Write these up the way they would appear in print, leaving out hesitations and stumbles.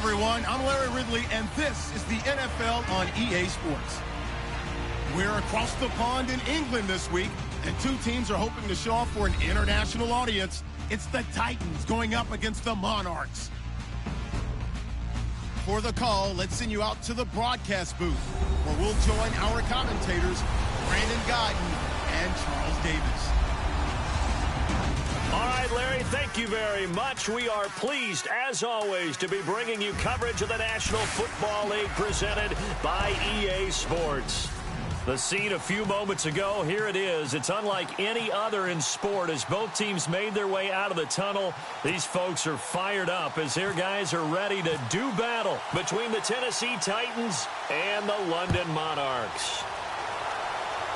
everyone. I'm Larry Ridley, and this is the NFL on EA Sports. We're across the pond in England this week, and two teams are hoping to show off for an international audience. It's the Titans going up against the Monarchs. For the call, let's send you out to the broadcast booth, where we'll join our commentators, Brandon Guyton and Charles Davis. All right, Larry, thank you very much. We are pleased, as always, to be bringing you coverage of the National Football League presented by EA Sports. The scene a few moments ago, here it is. It's unlike any other in sport as both teams made their way out of the tunnel. These folks are fired up as their guys are ready to do battle between the Tennessee Titans and the London Monarchs.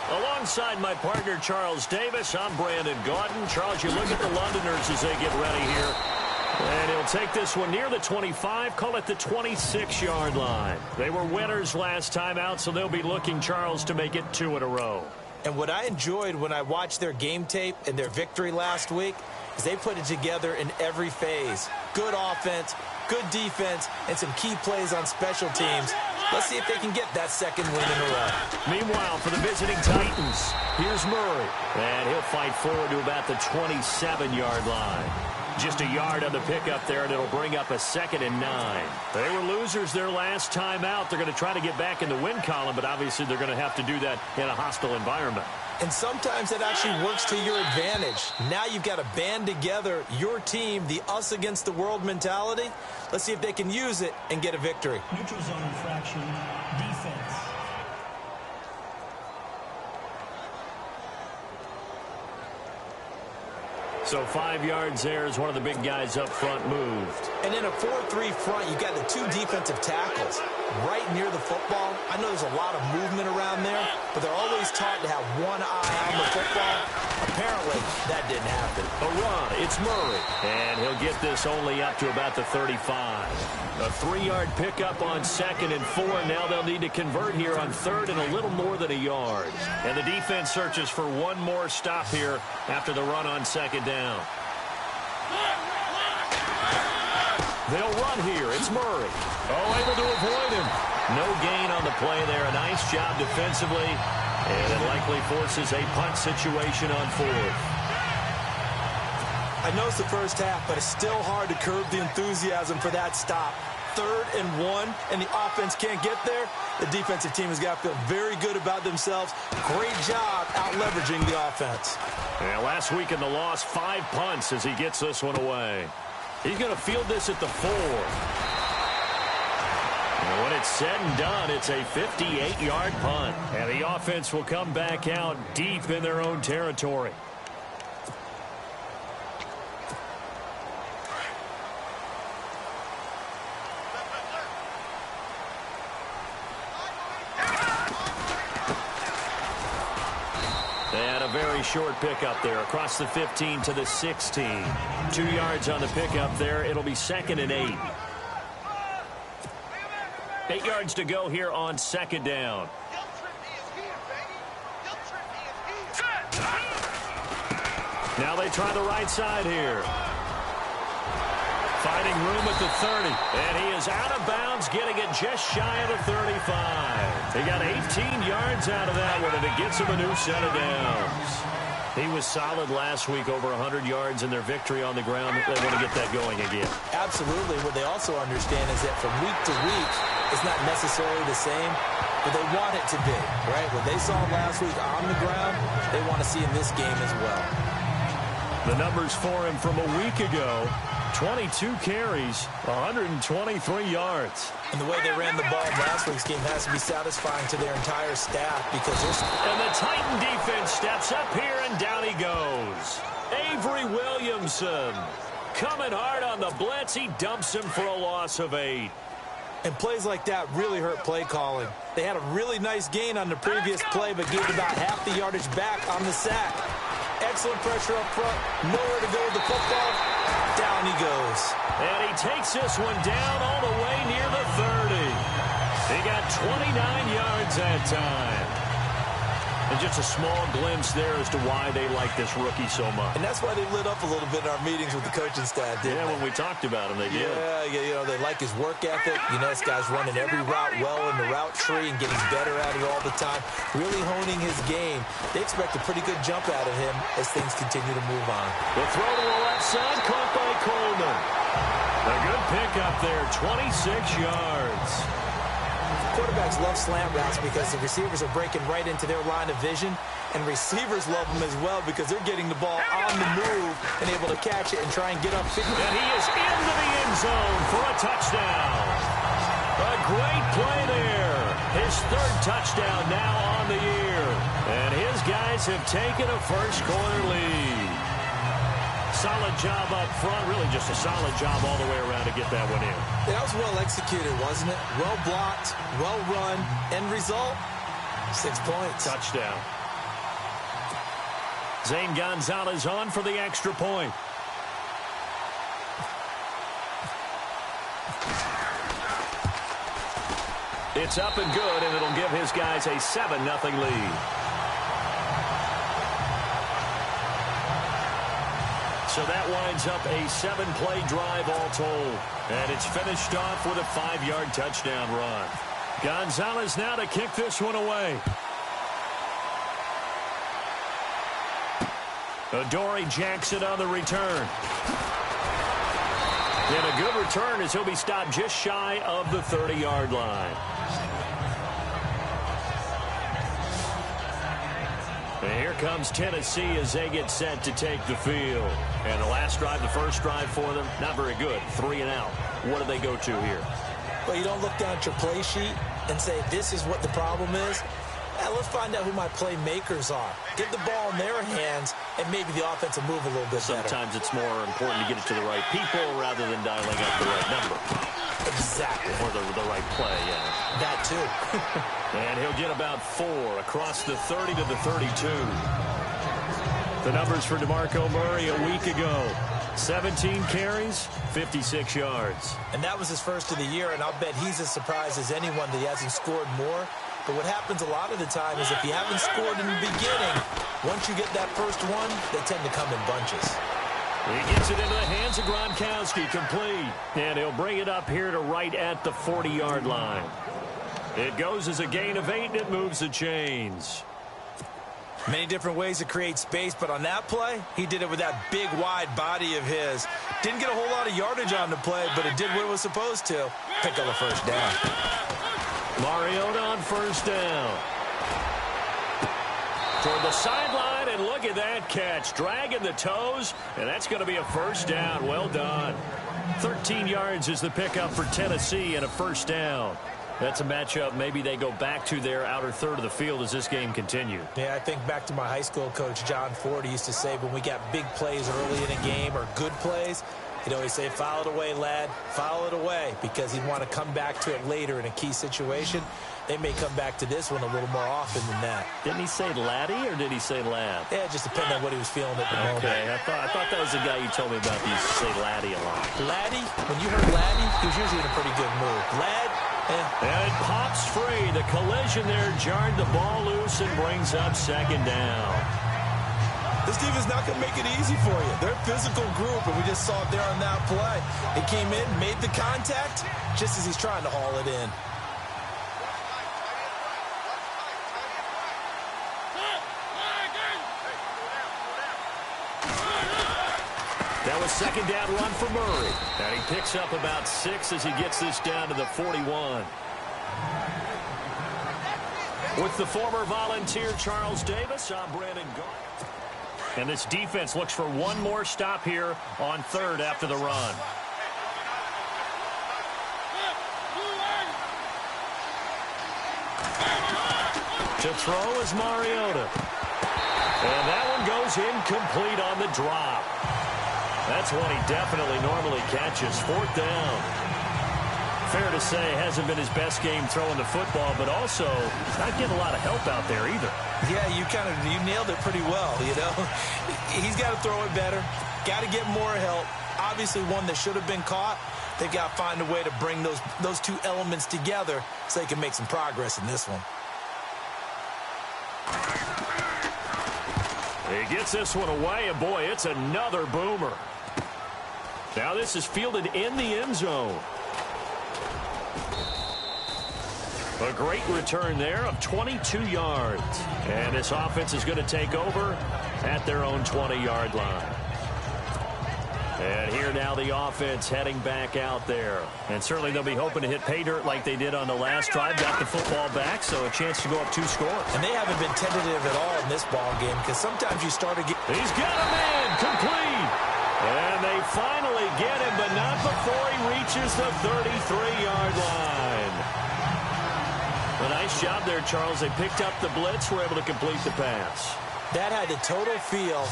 Alongside my partner, Charles Davis, I'm Brandon Guyton. Charles, you look at the Londoners as they get ready here. And he'll take this one near the 25, call it the 26-yard line. They were winners last time out, so they'll be looking, Charles, to make it 2 in a row. And what I enjoyed when I watched their game tape and their victory last week is they put it together in every phase. Good offense, good defense, and some key plays on special teams. Let's see if they can get that second win in a row. Meanwhile, for the visiting Titans, here's Murray. And he'll fight forward to about the 27-yard line. Just a yard on the pickup there, and it'll bring up a 2nd and 9. They were losers their last time out. They're going to try to get back in the win column, but obviously they're going to have to do that in a hostile environment. And sometimes that actually works to your advantage. Now you've got to band together your team, the us against the world mentality. Let's see if they can use it and get a victory. Neutral zone infraction, defense. So 5 yards there as one of the big guys up front moved. And in a 4-3 front, you've got the 2 defensive tackles right near the football. I know there's a lot of movement around there, but they're always taught to have one eye on the football. Apparently, that didn't happen. A run, it's Murray. And he'll get this only up to about the 35. A 3-yard pickup on 2nd and 4. Now they'll need to convert here on 3rd and a little more than a yard. And the defense searches for one more stop here after the run on 2nd down. They'll run here. It's Murray. Oh, able to avoid him. No gain on the play there. A nice job defensively. And it likely forces a punt situation on 4th. I know it's the first half, but it's still hard to curb the enthusiasm for that stop. 3rd and 1, and the offense can't get there. The defensive team has got to feel very good about themselves. Great job out-leveraging the offense. Yeah, last week in the loss, 5 punts as he gets this one away. He's going to field this at the 4. And when it's said and done, it's a 58-yard punt. And the offense will come back out deep in their own territory. And a very short pickup there across the 15 to the 16. 2 yards on the pickup there. It'll be 2nd and 8. 8 yards to go here on 2nd down. Now they try the right side here. Finding room at the 30. And he is out of bounds, getting it just shy of the 35. They got 18 yards out of that one, and it gets him a new set of downs. He was solid last week, over 100 yards in their victory on the ground. They want to get that going again. Absolutely. What they also understand is that from week to week, it's not necessarily the same, but they want it to be, right? What they saw last week on the ground, they want to see in this game as well. The numbers for him from a week ago, 22 carries, 123 yards. And the way they ran the ball in last week's game has to be satisfying to their entire staff because there's... And the Titan defense steps up here, and down he goes. Avery Williamson coming hard on the blitz. He dumps him for a loss of 8. And plays like that really hurt play calling. They had a really nice gain on the previous play, but gave about half the yardage back on the sack. Excellent pressure up front. Nowhere to go with the football. Down he goes. And he takes this one down all the way near the 30. He got 29 yards that time. And just a small glimpse there as to why they like this rookie so much. And that's why they lit up a little bit in our meetings with the coaching staff, didn't they? When we talked about him, they did. Yeah, they like his work ethic. You know, this guy's running every route well in the route tree and getting better at it all the time, really honing his game. They expect a pretty good jump out of him as things continue to move on. The throw to the left side, caught by Coleman. A good pickup there, 26 yards. Quarterbacks love slant routes because the receivers are breaking right into their line of vision, and receivers love them as well because they're getting the ball on the move and able to catch it and try and get up. And he is into the end zone for a touchdown. A great play there. His third touchdown now on the year. And his guys have taken a first-quarter lead. Solid job up front, really just a solid job all the way around to get that one in. That was well executed, wasn't it? Well blocked, well run. End result, 6 points. Touchdown. Zane Gonzalez on for the extra point. It's up and good, and it'll give his guys a 7-0 lead. So that winds up a 7-play drive all told. And it's finished off with a 5-yard touchdown run. Gonzalez now to kick this one away. Adoree Jackson on the return. And a good return as he'll be stopped just shy of the 30-yard line. And here comes Tennessee as they get set to take the field. And the last drive, the first drive for them, not very good. 3 and out. What do they go to here? Well, you don't look down at your play sheet and say, this is what the problem is. Let's find out who my playmakers are. Get the ball in their hands, and maybe the offense will move a little bit better. Sometimes it's more important to get it to the right people rather than dialing up the right number. Exactly. Or the right play, yeah. That too. And he'll get about 4 across the 30 to the 32. The numbers for DeMarco Murray a week ago. 17 carries, 56 yards. And that was his first of the year, and I'll bet he's as surprised as anyone that he hasn't scored more. But what happens a lot of the time is if you haven't scored in the beginning, once you get that first one, they tend to come in bunches. He gets it into the hands of Gronkowski, complete. And he'll bring it up here to right at the 40-yard line. It goes as a gain of 8, and it moves the chains. Many different ways to create space, but on that play, he did it with that big, wide body of his. Didn't get a whole lot of yardage on the play, but it did what it was supposed to. Pick up a first down. Mariota on first down. Toward the sideline, and look at that catch. Dragging the toes, and that's going to be a first down. Well done. 13 yards is the pickup for Tennessee and a first down. That's a matchup maybe they go back to their outer third of the field as this game continues. Yeah, I think back to my high school coach, John Ford. He used to say when we got big plays early in a game or good plays, he'd always say, foul it away, lad, foul it away, because he'd want to come back to it later in a key situation. They may come back to this one a little more often than that. Didn't he say laddie or did he say lad? Yeah, it just depended on what he was feeling at the moment. Okay, I thought that was the guy you told me about. He used to say laddie a lot. Laddie, when you heard laddie, he was usually in a pretty good mood. Lad, And it pops free. The collision there jarred the ball loose and brings up second down. This team is not going to make it easy for you. They're a physical group, and we just saw it there on that play. It came in, made the contact, just as he's trying to haul it in. That was second down run for Murray. And he picks up about 6 as he gets this down to the 41. With the former Volunteer Charles Davis, I'm Brandon Garth. And this defense looks for one more stop here on third after the run. To throw is Mariota. And that one goes incomplete on the drop. That's one he definitely normally catches. Fourth down. Fair to say, hasn't been his best game throwing the football, but also not getting a lot of help out there either. Yeah, you nailed it pretty well, you know. He's got to throw it better. Got to get more help. Obviously one that should have been caught. They've got to find a way to bring those two elements together so they can make some progress in this one. He gets this one away, and boy, it's another boomer. Now this is fielded in the end zone. A great return there of 22 yards. And this offense is going to take over at their own 20-yard line. And here now the offense heading back out there. And certainly they'll be hoping to hit pay dirt like they did on the last drive. Got the football back, so a chance to go up 2 scores. And they haven't been tentative at all in this ball game because sometimes you start to get... He's got a man complete. And they finally get him, but not before he reaches the 33-yard line. A nice job there, Charles. They picked up the blitz, were able to complete the pass. That had the total feel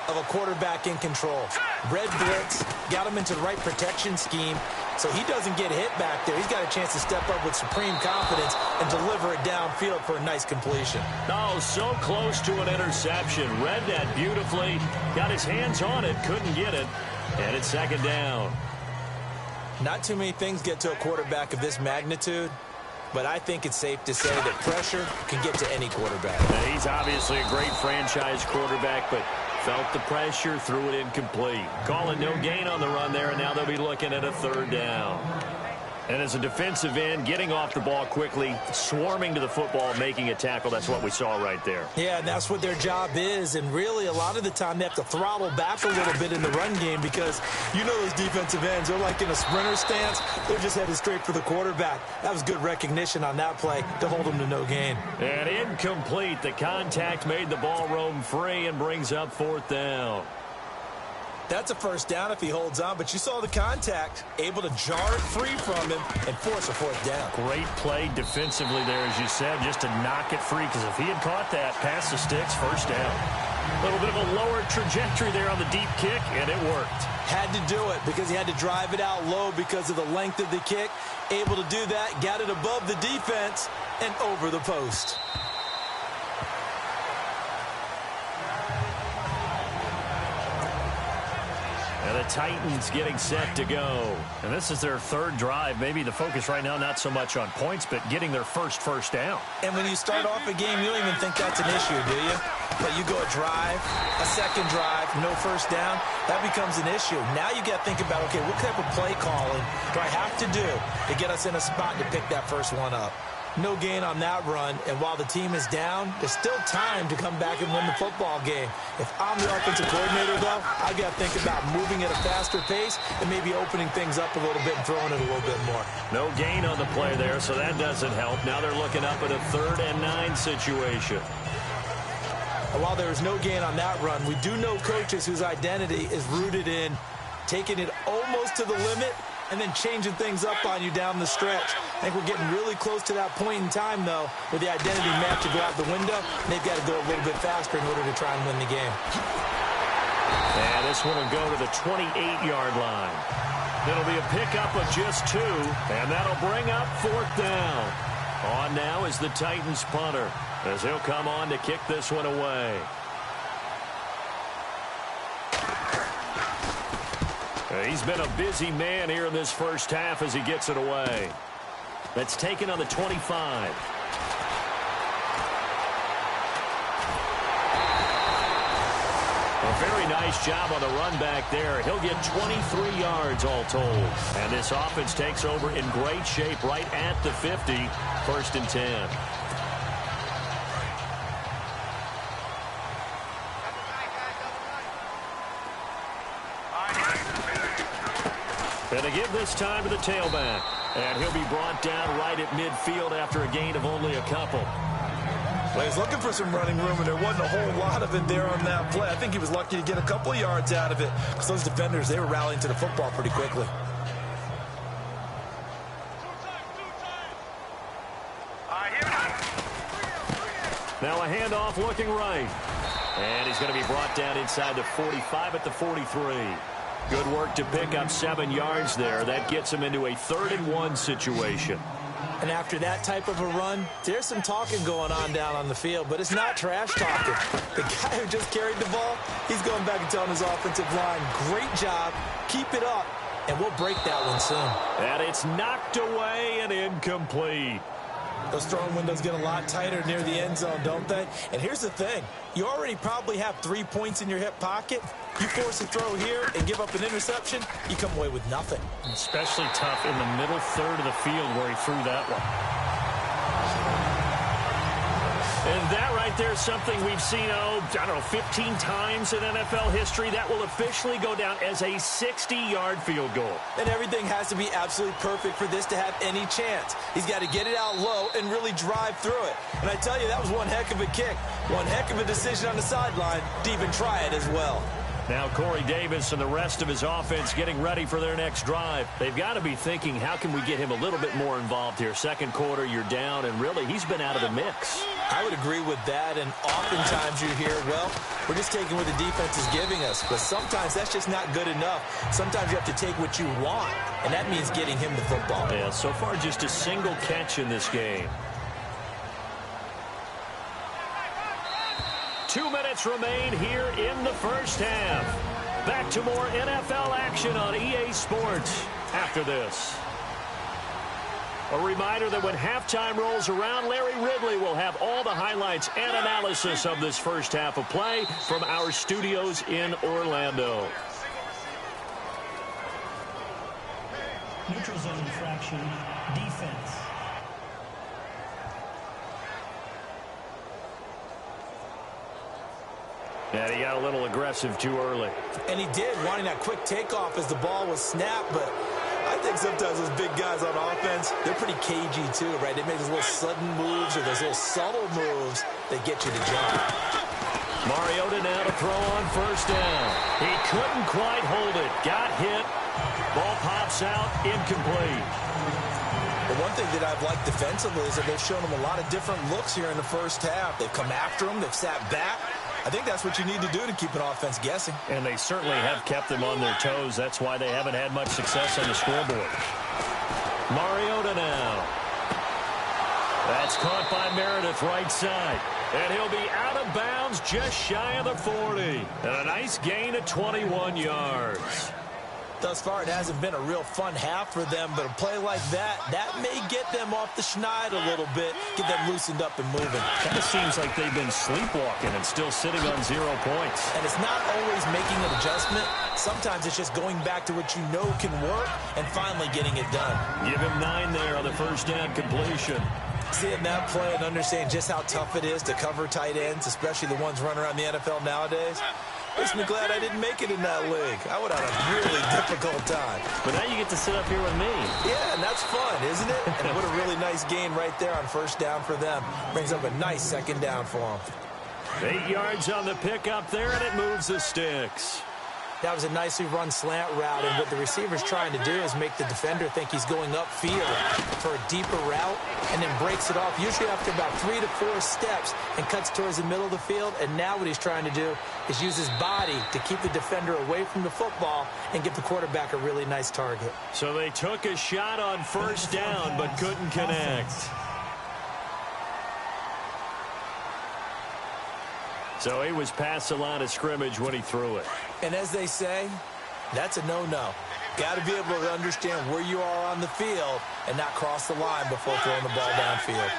of a quarterback in control. Red blitz, got him into the right protection scheme, so he doesn't get hit back there. He's got a chance to step up with supreme confidence and deliver it downfield for a nice completion. Oh, so close to an interception. Read that beautifully. Got his hands on it, couldn't get it. And it's second down. Not too many things get to a quarterback of this magnitude, but I think it's safe to say that pressure can get to any quarterback. Now, he's obviously a great franchise quarterback, but felt the pressure, threw it incomplete. Calling no gain on the run there, and now they'll be looking at a third down. And as a defensive end, getting off the ball quickly, swarming to the football, making a tackle, that's what we saw right there. Yeah, and that's what their job is. And really, a lot of the time, they have to throttle back a little bit in the run game because you know those defensive ends, they're like in a sprinter stance. They're just headed straight for the quarterback. That was good recognition on that play to hold them to no gain. And incomplete. The contact made the ball roam free and brings up fourth down. That's a first down if he holds on, but you saw the contact, able to jar it free from him and force a fourth down. Great play defensively there, as you said, just to knock it free, because if he had caught that, past the sticks, first down. A little bit of a lower trajectory there on the deep kick, and it worked. Had to do it because he had to drive it out low because of the length of the kick. Able to do that, got it above the defense and over the post. And the Titans getting set to go. And this is their third drive. Maybe the focus right now not so much on points, but getting their first down. And when you start off a game, you don't even think that's an issue, do you? But you go a drive, a second drive, no first down, that becomes an issue. Now you got to think about, okay, what type of play calling do I have to do to get us in a spot to pick that first one up? No gain on that run, and while the team is down, there's still time to come back and win the football game. If I'm the offensive coordinator, though, I got to think about moving at a faster pace and maybe opening things up a little bit and throwing it a little bit more. No gain on the play there, so that doesn't help. Now they're looking up at a 3rd and 9 situation. And while there is no gain on that run, we do know coaches whose identity is rooted in taking it almost to the limit and then changing things up on you down the stretch. I think we're getting really close to that point in time, though, where the identity map to go out the window, and they've got to go a little bit faster in order to try and win the game. And this one will go to the 28-yard line. It'll be a pickup of just 2, and that'll bring up 4th down. On now is the Titans punter, as he'll come on to kick this one away. He's been a busy man here in this first half as he gets it away. That's taken on the 25. A very nice job on the run back there. He'll get 23 yards all told. And this offense takes over in great shape right at the 50. 1st and 10. And to give this time to the tailback. And he'll be brought down right at midfield after a gain of only a couple. Well, he's looking for some running room, and there wasn't a whole lot of it there on that play. I think he was lucky to get a couple of yards out of it because those defenders, they were rallying to the football pretty quickly. Now a handoff looking right. And he's going to be brought down inside the 45 at the 43. Good work to pick up 7 yards there. That gets him into a 3rd and 1 situation. And after that type of a run, there's some talking going on down on the field, but it's not trash talking. The guy who just carried the ball, he's going back and telling his offensive line, great job, keep it up, and we'll break that one soon. And it's knocked away and incomplete. Those throwing windows get a lot tighter near the end zone, don't they? And here's the thing. You already probably have 3 points in your hip pocket. You force a throw here and give up an interception, you come away with nothing. Especially tough in the middle third of the field where he threw that one. And that right there is something we've seen, I don't know, 15 times in NFL history. That will officially go down as a 60-yard field goal. And everything has to be absolutely perfect for this to have any chance. He's got to get it out low and really drive through it. And I tell you, that was one heck of a kick. One heck of a decision on the sideline to even try it as well. Now Corey Davis and the rest of his offense getting ready for their next drive. They've got to be thinking, how can we get him a little bit more involved here? Second quarter, you're down, and really, he's been out of the mix. I would agree with that, and oftentimes you hear, well, we're just taking what the defense is giving us. But sometimes that's just not good enough. Sometimes you have to take what you want, and that means getting him the football. Yeah, so far just a single catch in this game. 2 minutes remain here in the first half. Back to more NFL action on EA Sports after this. A reminder that when halftime rolls around, Larry Ridley will have all the highlights and analysis of this first half of play from our studios in Orlando. Neutral zone infraction, defense. And he got a little aggressive too early. And he did, wanting that quick takeoff as the ball was snapped. But I think sometimes those big guys on offense, they're pretty cagey too, right? They make those little sudden moves or those little subtle moves that get you to jump. Mariota now to throw on first down. He couldn't quite hold it. Got hit. Ball pops out, incomplete. The one thing that I've liked defensively is that they've shown him a lot of different looks here in the first half. They've come after him. They've sat back. I think that's what you need to do to keep an offense guessing. And they certainly have kept them on their toes. That's why they haven't had much success on the scoreboard. Mariota now. That's caught by Meredith right side. And he'll be out of bounds just shy of the 40. And a nice gain of 21 yards. Thus far, it hasn't been a real fun half for them, but a play like that may get them off the schneid a little bit, get them loosened up and moving. Kind of seems like they've been sleepwalking and still sitting on 0 points. And it's not always making an adjustment. Sometimes it's just going back to what you know can work and finally getting it done. Give him 9 there on the first down completion. Seeing that play and understanding just how tough it is to cover tight ends, especially the ones running around the NFL nowadays, makes me glad I didn't make it in that league. I would have had a really difficult time. But now you get to sit up here with me. Yeah, and that's fun, isn't it? And what a really nice gain right there on first down for them. Brings up a nice second down for them. 8 yards on the pickup there, and it moves the sticks. That was a nicely run slant route, and what the receiver's trying to do is make the defender think he's going upfield for a deeper route, and then breaks it off, usually after about 3 to 4 steps, and cuts towards the middle of the field. And now what he's trying to do is use his body to keep the defender away from the football and give the quarterback a really nice target. So they took a shot on first down, but couldn't connect. So he was past the line of scrimmage when he threw it. And as they say, that's a no-no. Got to be able to understand where you are on the field and not cross the line before throwing the ball downfield.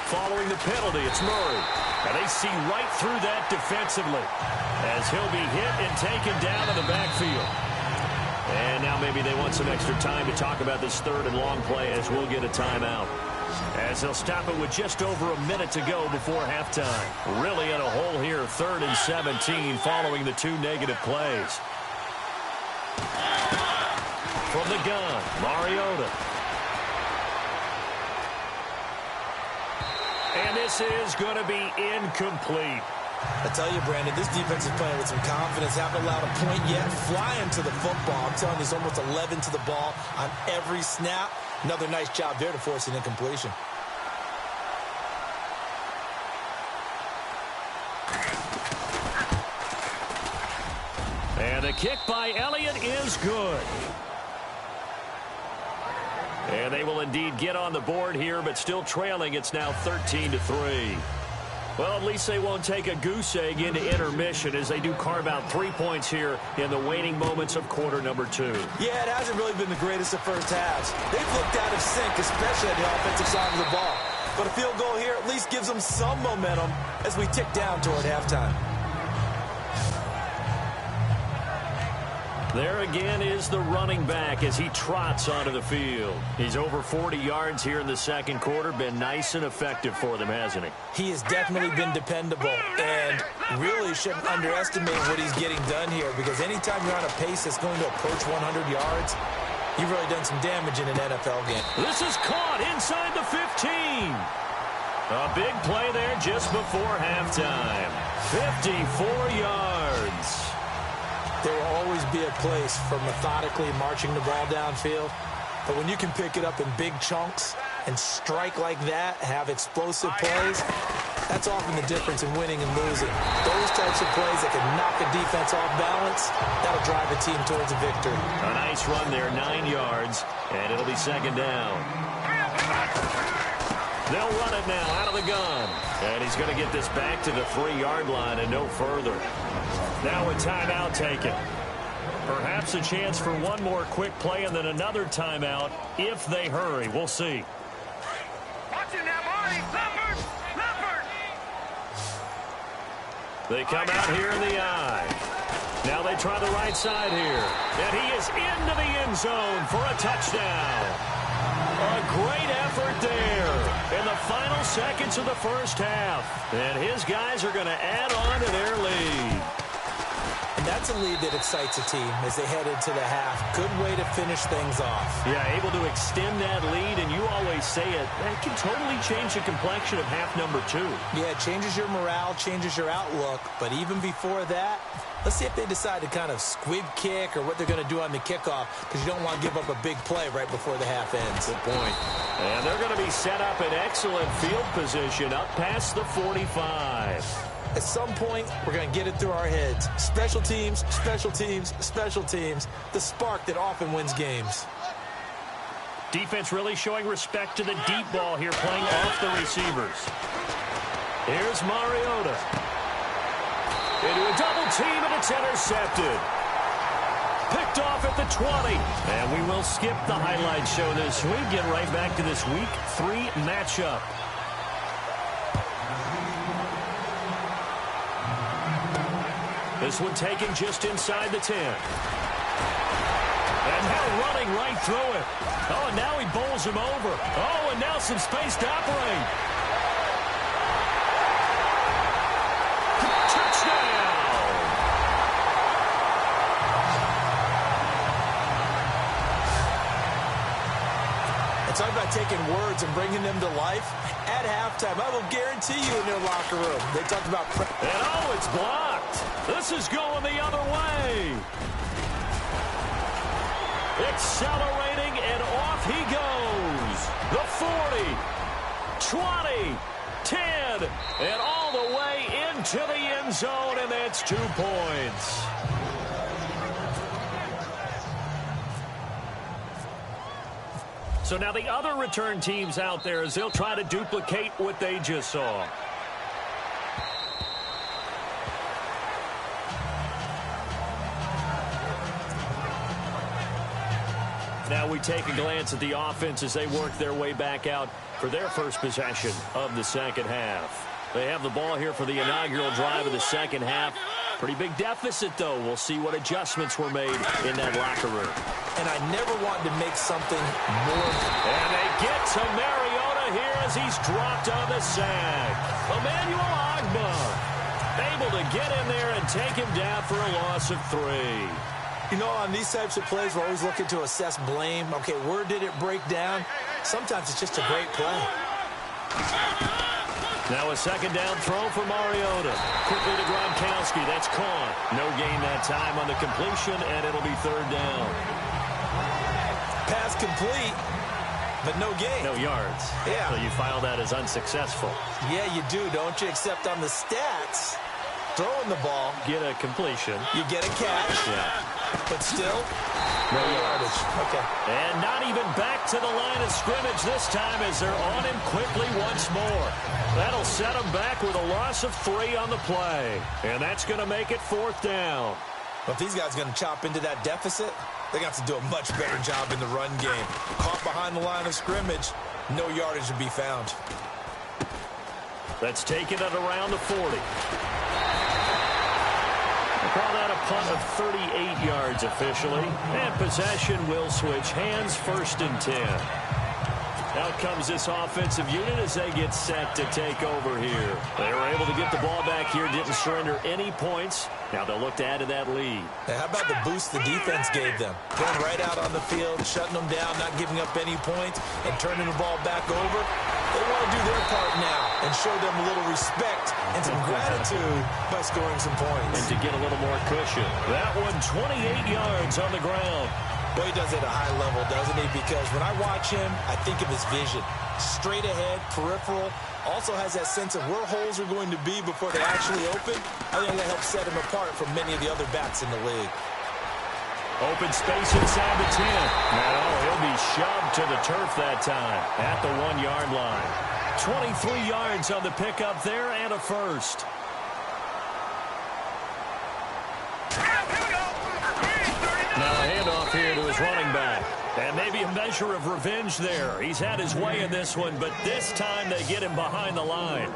Following the penalty, it's Murray. And they see right through that defensively as he'll be hit and taken down in the backfield. And now maybe they want some extra time to talk about this third and long play as we'll get a timeout. As they'll stop it with just over a minute to go before halftime. Really in a hole here, 3rd and 17 following the 2 negative plays. From the gun, Mariota. And this is going to be incomplete. I tell you, Brandon, this defense is playing with some confidence. Haven't allowed a point yet. Flying to the football. I'm telling you, there's almost 11 to the ball on every snap. Another nice job there to force an incompletion. And the kick by Elliott is good. And they will indeed get on the board here, but still trailing. It's now 13-3. Well, at least they won't take a goose egg into intermission as they do carve out 3 points here in the waning moments of quarter number 2. Yeah, it hasn't really been the greatest of first halves. They've looked out of sync, especially on the offensive side of the ball. But a field goal here at least gives them some momentum as we tick down toward halftime. There again is the running back as he trots onto the field. He's over 40 yards here in the second quarter. Been nice and effective for them, hasn't he? He has definitely been dependable, and really shouldn't underestimate what he's getting done here, because anytime you're on a pace that's going to approach 100 yards, you've really done some damage in an NFL game. This is caught inside the 15. A big play there just before halftime. 54 yards. There will always be a place for methodically marching the ball downfield. But when you can pick it up in big chunks and strike like that, have explosive plays, that's often the difference in winning and losing. Those types of plays that can knock a defense off balance, that'll drive a team towards a victory. A nice run there, 9 yards, and it'll be second down. They'll run it now out of the gun. And he's going to get this back to the 3-yard line and no further. Now a timeout taken. Perhaps a chance for one more quick play and then another timeout if they hurry. We'll see. They come out here in the eye. Now they try the right side here. And he is into the end zone for a touchdown. A great effort there in the final seconds of the first half. And his guys are going to add on to their lead. And that's a lead that excites a team as they head into the half. Good way to finish things off. Yeah, able to extend that lead, and you always say it, that can totally change the complexion of half number 2. Yeah, it changes your morale, changes your outlook. But even before that, let's see if they decide to kind of squib kick or what they're going to do on the kickoff, because you don't want to give up a big play right before the half ends. Good point. And they're going to be set up in excellent field position up past the 45. At some point, we're going to get it through our heads. Special teams, special teams, special teams. The spark that often wins games. Defense really showing respect to the deep ball here, playing off the receivers. Here's Mariota. Into a double team, and it's intercepted. Picked off at the 20. And we will skip the highlight show this week. Get right back to this Week 3 matchup. This one taken just inside the 10. And now running right through it. Oh, and now he bowls him over. Oh, and now some space to operate. Touchdown! And talk about taking words and bringing them to life. At halftime, I will guarantee you in their locker room, they talked about... And oh, it's blocked. This is going the other way. Accelerating, and off he goes. The 40, 20, 10, and all the way into the end zone, and that's 2 points. So now the other return teams out there as they'll try to duplicate what they just saw. Now we take a glance at the offense as they work their way back out for their first possession of the second half. They have the ball here for the inaugural drive of the second half. Pretty big deficit, though. We'll see what adjustments were made in that locker room. And I never wanted to make something more... And they get to Mariota here as he's dropped on the sack. Emmanuel Agba able to get in there and take him down for a loss of 3. You know, on these types of plays, we're always looking to assess blame. Okay, where did it break down? Sometimes it's just a great play. Now a second down throw for Mariota. Quickly to Gronkowski. That's caught. No gain that time on the completion, and it'll be third down. Pass complete, but no gain. No yards. Yeah. So you file that as unsuccessful. Yeah, you do, don't you? Except on the stats, throwing the ball. Get a completion. You get a catch. Yeah. But still, no yardage. Okay. And not even back to the line of scrimmage this time as they're on him quickly once more. That'll set him back with a loss of 3 on the play. And that's going to make it 4th down. Well, if these guys are going to chop into that deficit, they got to do a much better job in the run game. Caught behind the line of scrimmage, no yardage to be found. That's taken at around the 40. We'll call that a punt of 38 yards officially. And possession will switch hands, 1st and 10. Out comes this offensive unit as they get set to take over here. They were able to get the ball back here, didn't surrender any points. Now they'll look to add to that lead. Now, how about the boost the defense gave them? Going right out on the field, shutting them down, not giving up any points, and turning the ball back over. They want to do their part now and show them a little respect and some gratitude by scoring some points. And to get a little more cushion. That one, 28 yards on the ground. Boy, he does it at a high level, doesn't he? Because when I watch him, I think of his vision. Straight ahead, peripheral. Also has that sense of where holes are going to be before they actually open. I think that helps set him apart from many of the other backs in the league. Open space inside the 10. No, he'll be shoved to the turf that time at the 1-yard line. 23 yards on the pickup there and a 1st. Now a handoff here to his running back. And maybe a measure of revenge there. He's had his way in this one, but this time they get him behind the line.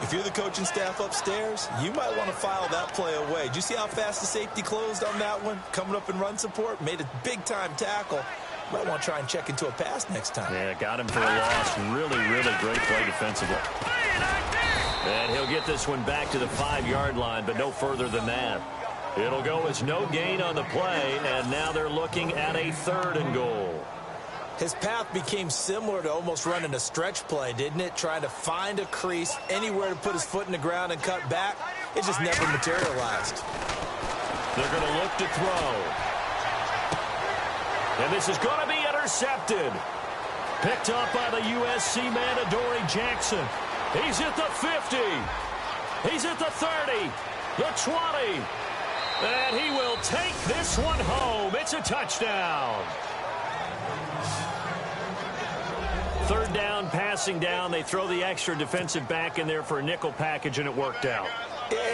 If you're the coaching staff upstairs, you might want to file that play away. Did you see how fast the safety closed on that one? Coming up in run support, made a big-time tackle. Might want to try and check into a pass next time. Yeah, got him for a loss. Really, really great play defensively. And he'll get this one back to the 5-yard line, but no further than that. It'll go as no gain on the play, and now they're looking at a 3rd and goal. His path became similar to almost running a stretch play, didn't it? Trying to find a crease, anywhere to put his foot in the ground and cut back. It just never materialized. They're going to look to throw. And this is going to be intercepted. Picked up by the USC man, Adoree Jackson. He's at the 50. He's at the 30. The 20. And he will take this one home. It's a touchdown. 3rd down, passing down. They throw the extra defensive back in there for a nickel package, and it worked out.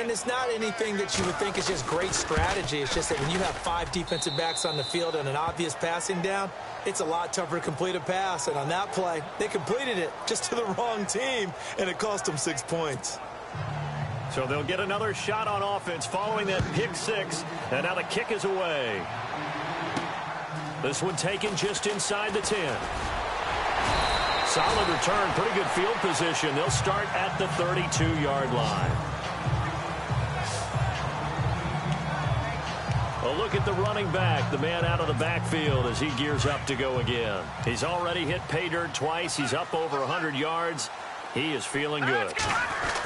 And it's not anything that you would think is just great strategy. It's just that when you have 5 defensive backs on the field and an obvious passing down, it's a lot tougher to complete a pass. And on that play, they completed it just to the wrong team, and it cost them 6 points. So they'll get another shot on offense following that pick 6, and now the kick is away. This one taken just inside the 10. Solid return, pretty good field position. They'll start at the 32-yard line. A look at the running back, the man out of the backfield as he gears up to go again. He's already hit pay dirt twice. He's up over 100 yards. He is feeling good.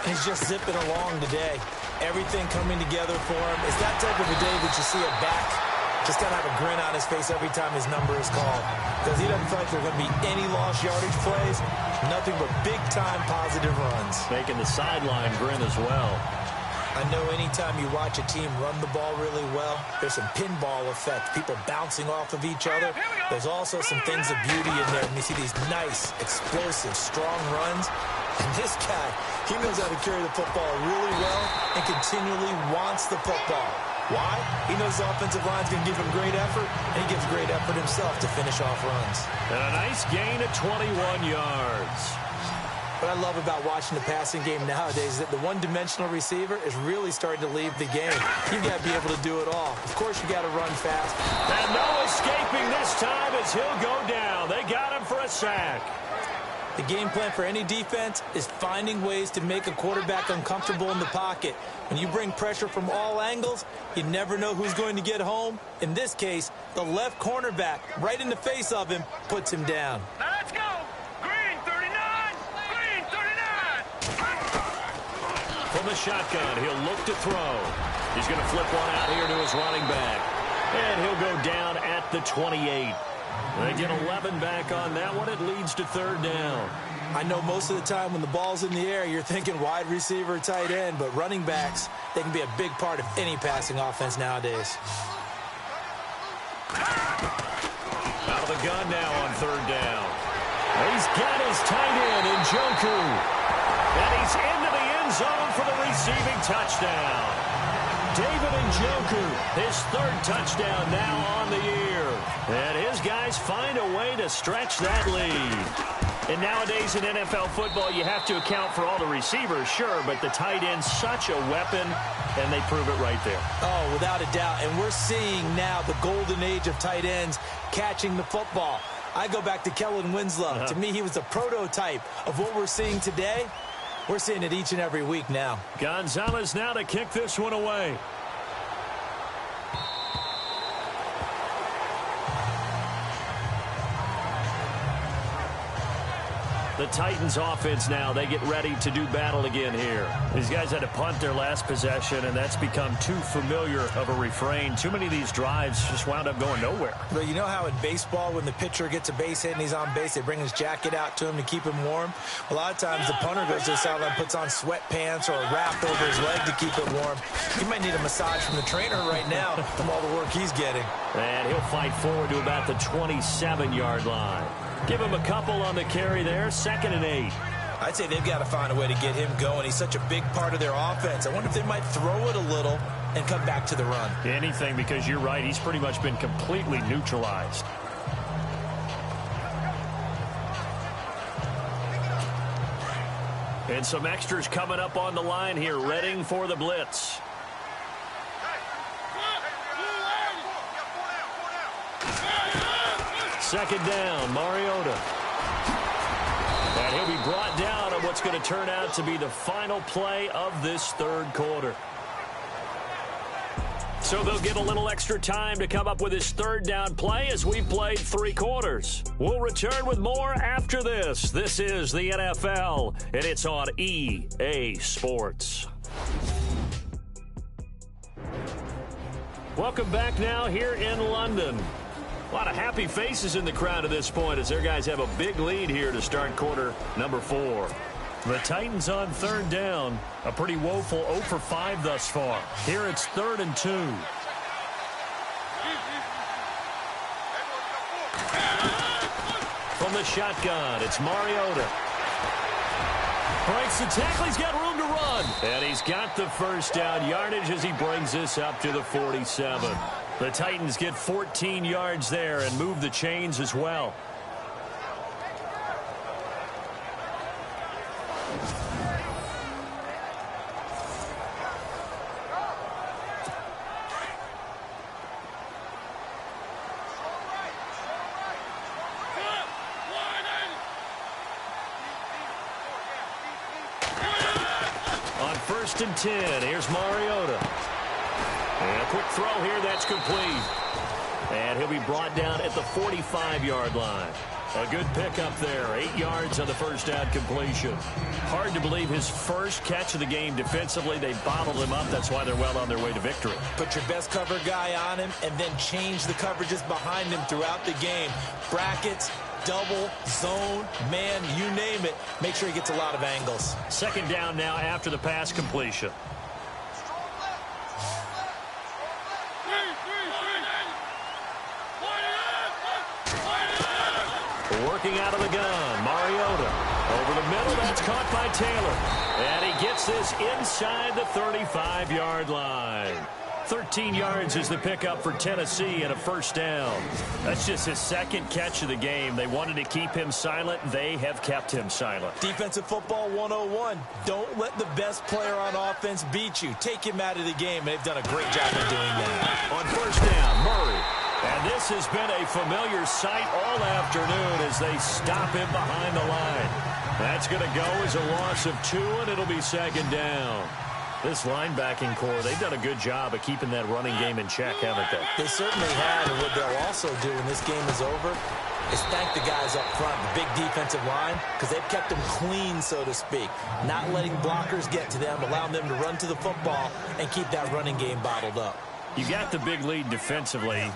He's just zipping along today. Everything coming together for him. It's that type of a day that you see a back just kind of have a grin on his face every time his number is called. Because he doesn't feel like there are going to be any lost yardage plays. Nothing but big-time positive runs. Making the sideline grin as well. I know anytime you watch a team run the ball really well, there's some pinball effect, people bouncing off of each other. There's also some things of beauty in there. And you see these nice, explosive, strong runs. And this guy, he knows how to carry the football really well and continually wants the football. Why? He knows the offensive line's going to give him great effort, and he gives great effort himself to finish off runs. And a nice gain of 21 yards. What I love about watching the passing game nowadays is that the one-dimensional receiver is really starting to leave the game. You've got to be able to do it all. Of course, you got to run fast. And no escaping this time as he'll go down. They got him for a sack. The game plan for any defense is finding ways to make a quarterback uncomfortable in the pocket. When you bring pressure from all angles, you never know who's going to get home. In this case, the left cornerback, right in the face of him, puts him down. Now let's go. Green 39. Green 39. From the shotgun, he'll look to throw. He's going to flip one out here to his running back. And he'll go down at the 28. They get 11 back on that one. It leads to 3rd down. I know most of the time when the ball's in the air, you're thinking wide receiver, tight end, but running backs, they can be a big part of any passing offense nowadays. Out of the gun now on third down. He's got his tight end, Njoku. And he's into the end zone for the receiving touchdown. David Njoku, his third touchdown now on the year. And his guys find a way to stretch that lead. And nowadays in NFL football, you have to account for all the receivers, sure, but the tight end's such a weapon, and they prove it right there. Oh, without a doubt. And we're seeing now the golden age of tight ends catching the football. I go back to Kellen Winslow. To me, he was the prototype of what we're seeing today. We're seeing it each and every week now. Gonzalez now to kick this one away. The Titans offense now, they get ready to do battle again here. These guys had to punt their last possession, and that's become too familiar of a refrain. Too many of these drives just wound up going nowhere. But you know how in baseball, when the pitcher gets a base hit and he's on base, they bring his jacket out to him to keep him warm? A lot of times the punter goes to the sideline, puts on sweatpants or a wrap over his leg to keep it warm. He might need a massage from the trainer right now from all the work he's getting. And he'll fight forward to about the 27-yard line. Give him a couple on the carry there, 2nd and 8. I'd say they've got to find a way to get him going. He's such a big part of their offense. I wonder if they might throw it a little and come back to the run. Anything, because you're right. He's pretty much been completely neutralized. And some extras coming up on the line here, readying for the blitz. Second down, Mariota. And he'll be brought down on what's going to turn out to be the final play of this third quarter. So they'll get a little extra time to come up with his third down play as we played 3 quarters. We'll return with more after this. This is the NFL, and it's on EA Sports. Welcome back now here in London. A lot of happy faces in the crowd at this point as their guys have a big lead here to start quarter number 4. The Titans on third down. A pretty woeful 0 for 5 thus far. Here it's 3rd and 2. From the shotgun, it's Mariota. Breaks the tackle. He's got room to run. And he's got the first down yardage as he brings this up to the 47. The Titans get 14 yards there and move the chains as well. On 1st and 10, here's Mariota. And a quick throw here, that's complete. And he'll be brought down at the 45-yard line. A good pickup there, 8 yards on the first down completion. Hard to believe his first catch of the game defensively. They bottled him up. That's why they're well on their way to victory. Put your best cover guy on him and then change the coverages behind him throughout the game. Brackets, double, zone, man, you name it. Make sure he gets a lot of angles. 2nd down now after the pass completion. Working out of the gun, Mariota. Over the middle, that's caught by Taylor. And he gets this inside the 35-yard line. 13 yards is the pickup for Tennessee and a first down. That's just his 2nd catch of the game. They wanted to keep him silent. They have kept him silent. Defensive football 101. Don't let the best player on offense beat you. Take him out of the game. They've done a great job of doing that. On first down, Murray. And this has been a familiar sight all afternoon as they stop him behind the line. That's going to go as a loss of 2, and it'll be 2nd down. This linebacking core, they've done a good job of keeping that running game in check, haven't they? They certainly have, and what they'll also do when this game is over is thank the guys up front, the big defensive line, because they've kept them clean, so to speak. Not letting blockers get to them, allowing them to run to the football and keep that running game bottled up. You got the big lead defensively,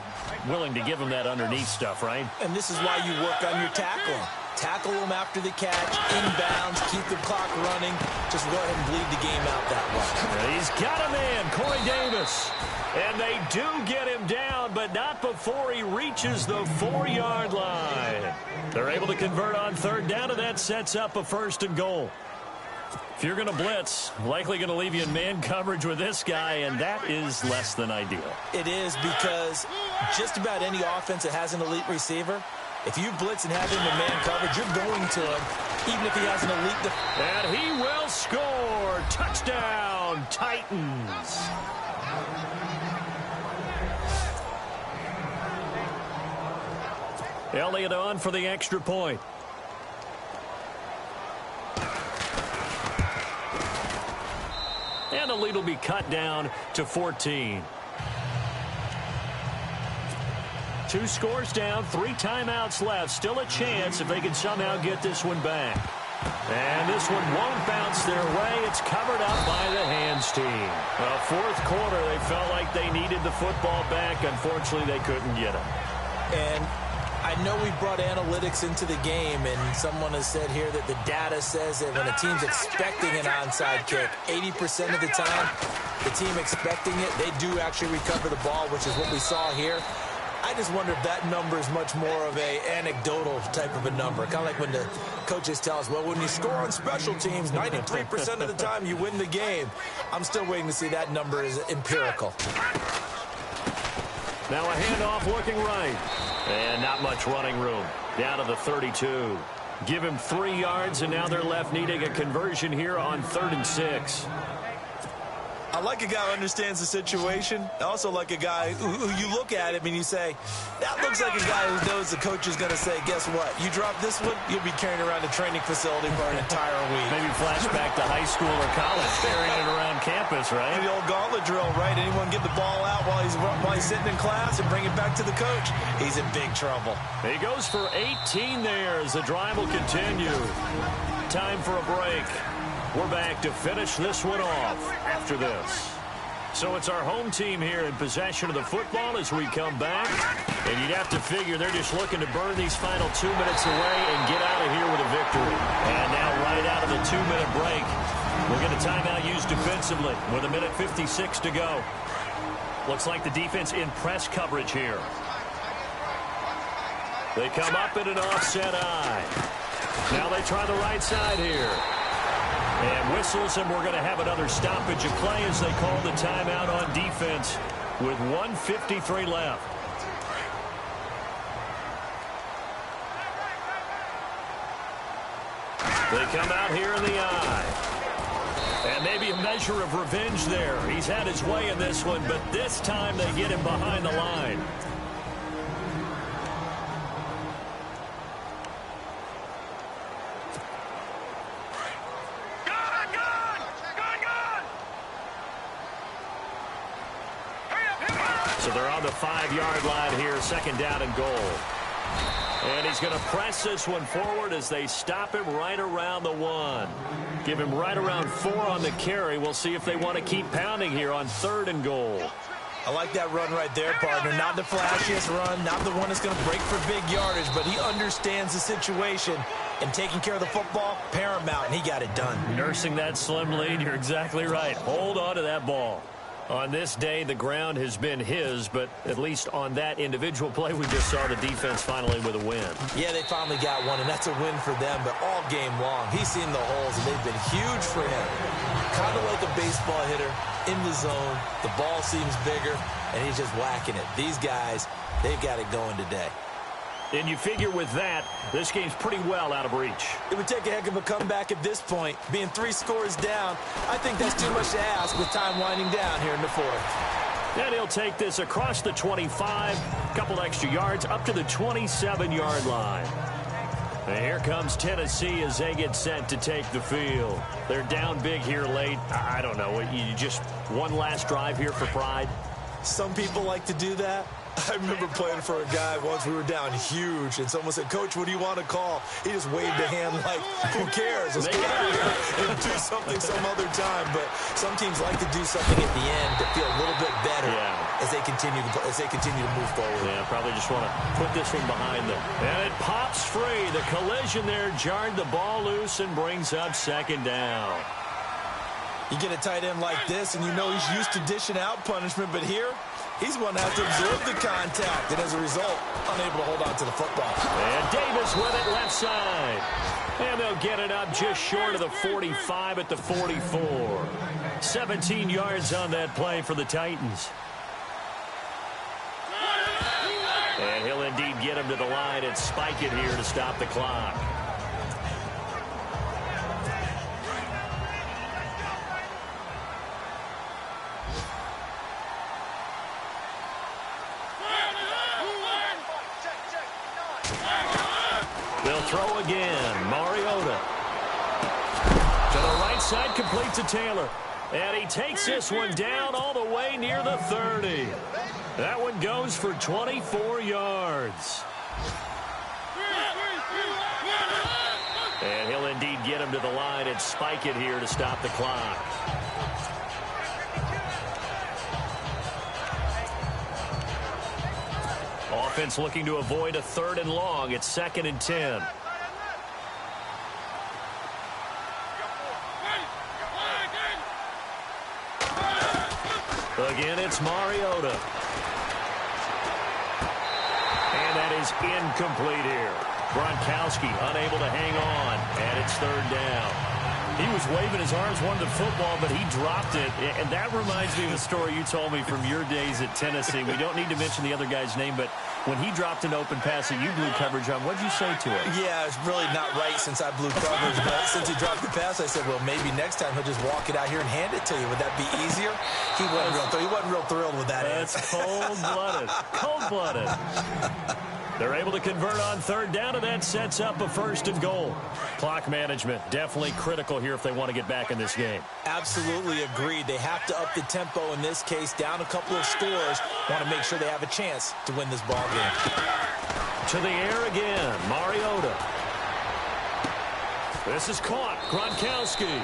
willing to give them that underneath stuff, right? And this is why you work on your tackling. Tackle them after the catch, inbounds, keep the clock running. Just go ahead and bleed the game out that way. And he's got a man, Corey Davis. And they do get him down, but not before he reaches the 4-yard line. They're able to convert on third down, and that sets up a 1st and goal. If you're going to blitz, likely going to leave you in man coverage with this guy, and that is less than ideal. It is, because just about any offense that has an elite receiver, if you blitz and have him in man coverage, you're going to him, even if he has an elite and he will score. Touchdown, Titans. Elliott on for the extra point. And the lead will be cut down to 14. 2 scores down, 3 timeouts left. Still a chance if they can somehow get this one back. And this one won't bounce their way. It's covered up by the hands team. Well, 4th quarter, they felt like they needed the football back. Unfortunately, they couldn't get it. And I know we brought analytics into the game, and someone has said here that the data says that when a team's expecting an onside kick, 80% of the time, the team expecting it, they do actually recover the ball, which is what we saw here. I just wonder if that number is much more of a anecdotal type of a number. Kind of like when the coaches tell us, well, when you score on special teams, 93% of the time you win the game. I'm still waiting to see that number is empirical. Now a handoff looking right. And not much running room. Down to the 32. Give him 3 yards, and now they're left needing a conversion here on 3rd and 6. I like a guy who understands the situation. I also like a guy who you look at him and you say, that looks like a guy who knows the coach is going to say, guess what? You drop this one, you'll be carrying around a training facility for an entire week. Maybe flashback to high school or college, carrying it around campus, right? The old gauntlet drill, right? Anyone get the ball out while he's sitting in class and bring it back to the coach? He's in big trouble. He goes for 18 there as the drive will continue. Time for a break. We're back to finish this one off after this. So it's our home team here in possession of the football as we come back. And you'd have to figure they're just looking to burn these final 2 minutes away and get out of here with a victory. And now right out of the 2-minute break, we'll get a timeout used defensively with 1:56 to go. Looks like the defense in press coverage here. They come up in an offset eye. Now they try the right side here. And whistles, and we're going to have another stoppage of play as they call the timeout on defense with 1:53 left. They come out here in the eye. And maybe a measure of revenge there. He's had his way in this one, but this time they get him behind the line. So they're on the 5-yard line here, 2nd down and goal. And he's going to press this one forward as they stop him right around the 1. Give him right around 4 on the carry. We'll see if they want to keep pounding here on 3rd and goal. I like that run right there, partner. Not the flashiest run, not the one that's going to break for big yardage, but he understands the situation, and taking care of the football, paramount, and he got it done. Nursing that slim lead, you're exactly right. Hold on to that ball. On this day, the ground has been his, but at least on that individual play, we just saw the defense finally with a win. Yeah, they finally got one, and that's a win for them, but all game long, he's seen the holes, and they've been huge for him. Kind of like a baseball hitter in the zone. The ball seems bigger, and he's just whacking it. These guys, they've got it going today. And you figure with that, this game's pretty well out of reach. It would take a heck of a comeback at this point. Being 3 scores down, I think that's too much to ask with time winding down here in the 4th. And he'll take this across the 25, a couple extra yards, up to the 27-yard line. And here comes Tennessee as they get set to take the field. They're down big here late. I don't know. You just one last drive here for pride? Some people like to do that. I remember playing for a guy once. We were down huge, and someone said, "Coach, what do you want to call?" He just waved a hand like, "Who cares? Let's get out of here and do something some other time." But some teams like to do something at the end to feel a little bit better as they continue to move forward. Yeah, probably just want to put this one behind them. And it pops free. The collision there jarred the ball loose and brings up second down. You get a tight end like this, and you know he's used to dishing out punishment, but here, he's one that has to absorb the contact, and as a result, unable to hold on to the football. And Davis with it left side. And they'll get it up just short of the 45 at the 44. 17 yards on that play for the Titans. And he'll indeed get him to the line and spike it here to stop the clock. They'll throw again. Mariota. To the right side, completes to Taylor. And he takes this one down all the way near the 30. That one goes for 24 yards. And he'll indeed get him to the line and spike it here to stop the clock. Offense looking to avoid a 3rd and long. It's 2nd and 10. Again, it's Mariota. And that is incomplete here. Gronkowski unable to hang on, and it's 3rd down. He was waving his arms, wanted the football, but he dropped it. And that reminds me of a story you told me from your days at Tennessee. We don't need to mention the other guy's name, but when he dropped an open pass that you blew coverage on, what did you say to it? Yeah, it's really not right since I blew coverage, but since he dropped the pass, I said, well, maybe next time he'll just walk it out here and hand it to you. Would that be easier? He wasn't real thrilled with that. That's cold-blooded. Cold-blooded. They're able to convert on 3rd down, and that sets up a 1st and goal. Clock management definitely critical here if they want to get back in this game. Absolutely agreed. They have to up the tempo in this case, down a couple of scores. Want to make sure they have a chance to win this ball game. To the air again, Mariota. This is caught, Gronkowski.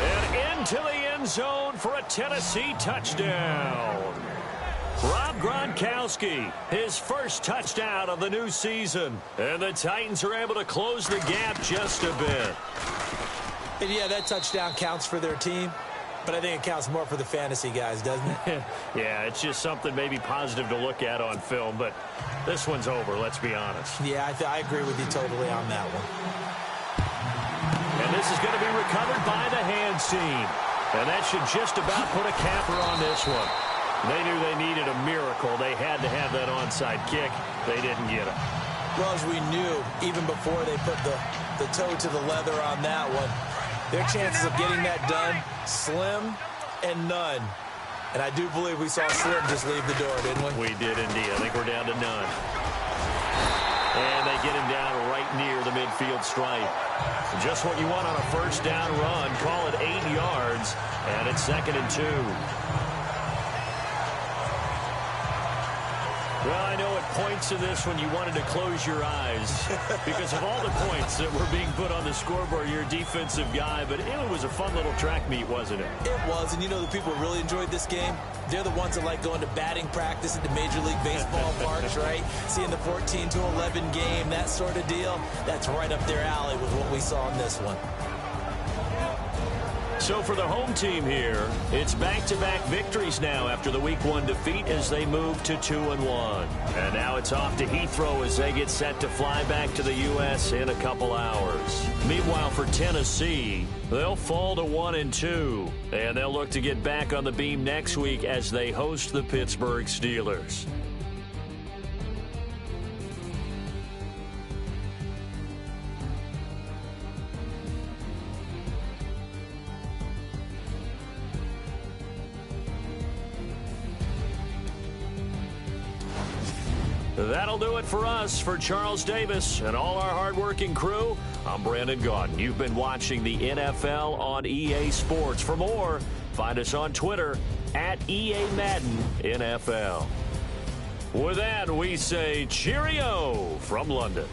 And into the end zone for a Tennessee touchdown. Rob Gronkowski, his first touchdown of the new season. And the Titans are able to close the gap just a bit. And yeah, that touchdown counts for their team, but I think it counts more for the fantasy guys, doesn't it? Yeah, it's just something maybe positive to look at on film, but this one's over, let's be honest. Yeah, I agree with you totally on that one. And this is going to be recovered by the hands team. And that should just about put a capper on this one. They knew they needed a miracle. They had to have that onside kick. They didn't get it. Well, as we knew, even before they put the toe to the leather on that one, their chances of getting that done, slim and none. And I do believe we saw Slim just leave the door, didn't we? We did indeed. I think we're down to none. And they get him down right near the midfield stripe. Just what you want on a 1st down run. Call it 8 yards, and it's 2nd and 2. Well, I know at points in this when you wanted to close your eyes because of all the points that were being put on the scoreboard. You're a defensive guy, but it was a fun little track meet, wasn't it? It was, and you know the people who really enjoyed this game? They're the ones that like going to batting practice at the Major League Baseball parks, right? Seeing the 14-11 game, that sort of deal. That's right up their alley with what we saw in this one. So for the home team here, it's back-to-back victories now after the Week 1 defeat as they move to 2-1. And now it's off to Heathrow as they get set to fly back to the U.S. in a couple hours. Meanwhile, for Tennessee, they'll fall to 1-2. And they'll look to get back on the beam next week as they host the Pittsburgh Steelers. That'll do it for us. For Charles Davis and all our hardworking crew, I'm Brandon Gaudin. You've been watching the NFL on EA Sports. For more, find us on Twitter @EA Madden NFL. With that, we say cheerio from London.